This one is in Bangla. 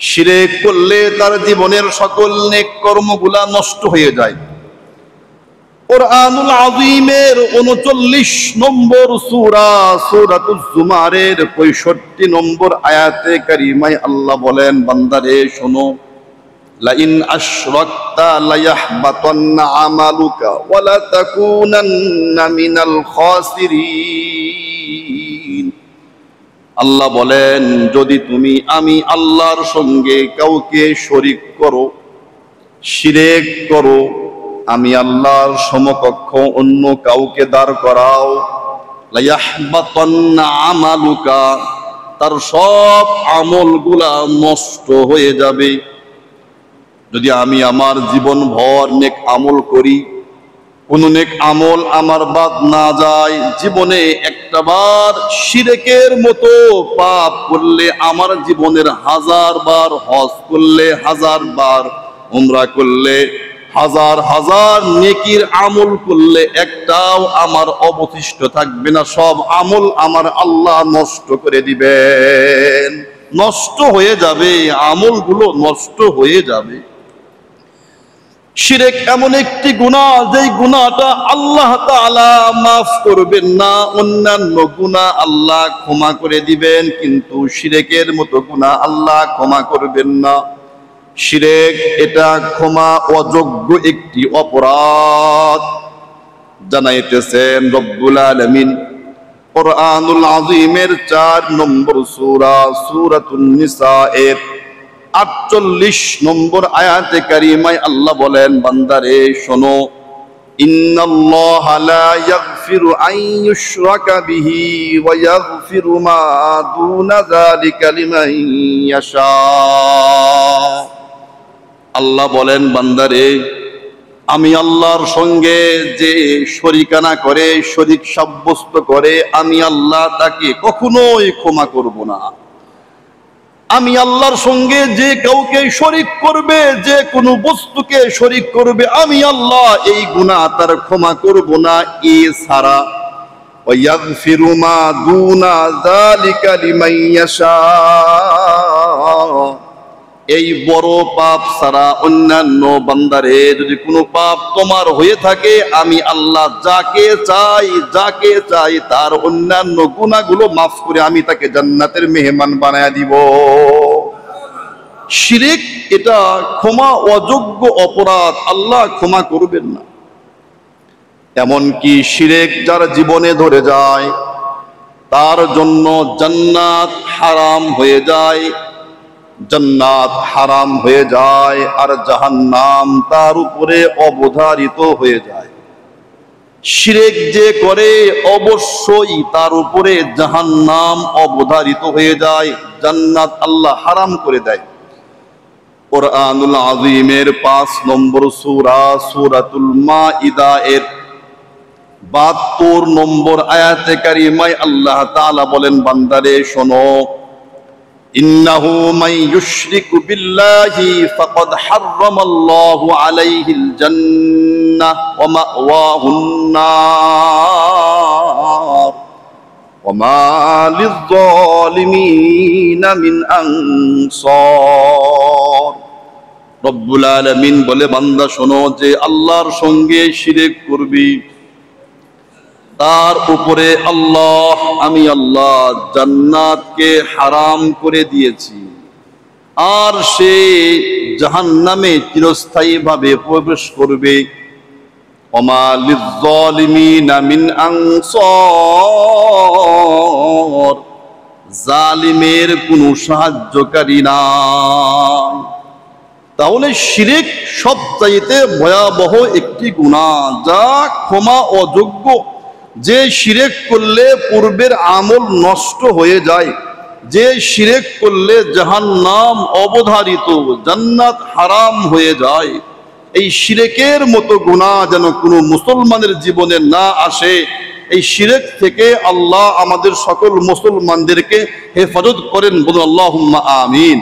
শিরক করলে তার জীবনের সকল নেক কর্মগুলা নষ্ট হয়ে যায়। কুরআনুল আযীমের ৩৯ নম্বর সূরা সূরাতুজ জুমারের ৬৫ নম্বর আয়াতে কারিমায় আল্লাহ বলেন, বান্দারে শোনো, লাইন আশরাকতা লায়াহবাতান্না আমালুকা ওয়া লাতাকুনান্না মিনাল খাসিরিন। আল্লাহ বলেন, যদি তুমি আমি আল্লাহর সঙ্গে কাউকে শরীক করো, শিরক করো, আমি আল্লাহর সমকক্ষ অন্য কাউকে দাঁড় করাও, লায়াহবাতান্না আমালুকা, তার সব আমলগুলা নষ্ট হয়ে যাবে। যদি আমি আমার জীবন ভর নেক আমল করি, কোন নেক আমল আমার বাদ না যায়, জীবনে একটাবার শিরকের মতো পাপ করলে আমার জীবনের 1000 বার হজ করলে, 1000 বার উমরা করলে, 1000 নেকির আমল করলে একটাও আমার অবশিষ্ট থাকবে না। সব আমল আমার আল্লাহ নষ্ট করে দিবেন, নষ্ট হয়ে যাবে, আমলগুলো নষ্ট হয়ে যাবে। শিরক এমন একটি গুনাহ, যেই গুনাহটা আল্লাহ তাআলা মাফ করবেন না। অন্যান্য গুনাহ আল্লাহ ক্ষমা করে দিবেন, কিন্তু শিরকের মতো গুনাহ আল্লাহ ক্ষমা করবেন না। শিরক এটা ক্ষমা অযোগ্য একটি অপরাধ জানাইতেছেন রব্বুল আলামিন কুরআনুল আযীমের ৪ নম্বর সূরা সূরাতুন নিসা এর ৪৮ নম্বর আয়াতে কারিমায় আল্লাহ বলেন, বান্দারে শোনো, ইন্নাল্লাহা লা ইয়াগফিরু আন ইউশরাকা বিহি ওয়া ইয়াগফিরু মা দুনা যালিকা লিমান ইয়াশা। আল্লাহ বলেন, বান্দারে, আমি আল্লাহর সঙ্গে যে শরীকানা করে, শরীক সাব্যস্ত করে, আমি আল্লাহ তাকে কখনোই ক্ষমা করব না। আমি আল্লাহর সঙ্গে যে কাউকে শরীক করবে, যে কোনো বস্তুকে শরীক করবে, আমি আল্লাহ এই গুনাহ তার ক্ষমা করব না। এছাড়া ওয়ায়াগফিরু মা দুনা যালিকা লিমান ইয়াশা, এই বড় পাপ ছাড়া অন্যান্য বান্দারে যদি কোনো পাপ তোমার হয়ে থাকে, আমি আল্লাহ যাকে চাই তার অন্যান্য গুনাহগুলো মাফ করে আমি তাকে জান্নাতের মেহমান বানায়া দিব। শিরক এটা ক্ষমা অযোগ্য অপরাধ, আল্লাহ ক্ষমা করবেন না। এমনকি শিরক যার জীবনে ধরে যায়, তার জন্য জান্নাত হারাম হয়ে যায়, জান্নাত হারাম হয়ে যায়, আর জাহান্নাম তার উপরে অবধারিত হয়ে যায়। শিরক যে করে অবশ্যই তার উপরে জাহান্নাম অবধারিত হয়ে যায়, জান্নাত আল্লাহ হারাম করে দেয়। কুরআনুল আযীমের ৫ নম্বর সূরা সূরাতুল মাইদা এর ৭২ নম্বর আয়াতে কারিমায় আল্লাহ তাআলা বলেন, বান্দারে শোনো, ইন্নাহু মান ইউশরিকু বিল্লাহি ফাকাদ হাররামাল্লাহু আলাইহিল জান্নাহ ওয়া মাওয়াহুন নার ওয়া মা লিয-যালিমিনা মিন আনসার। রব্বুল আলামিন বলে, বান্দা শোনো, যে আল্লাহর সঙ্গে শিরক করবি, তার উপরে আমি আল্লাহ জান্নাতকে হারাম করে দিয়েছি, আর সে জাহান্নামে চিরস্থায়ীভাবে প্রবেশ করবে। ওমা লিয-যালিমিনা মিন আনসার, জালিমের কোনো সাহায্যকারী নাই। তাহলে শিরক সবচাইতে ভয়াবহ একটি গুনাহ, যা ক্ষমা অযোগ্য। যে শিরক করলে পূর্বের আমল নষ্ট হয়ে যায়, যে শিরক করলে জাহান্নাম অবধারিত, জান্নাত হারাম হয়ে যায়, এই শিরকের মতো গুনাহ যেন কোনো মুসলমানের জীবনে না আসে। এই শিরক থেকে আল্লাহ আমাদের সকল মুসলমানদেরকে হেফাজত করেন, বলুন আল্লাহুম্মা আমিন।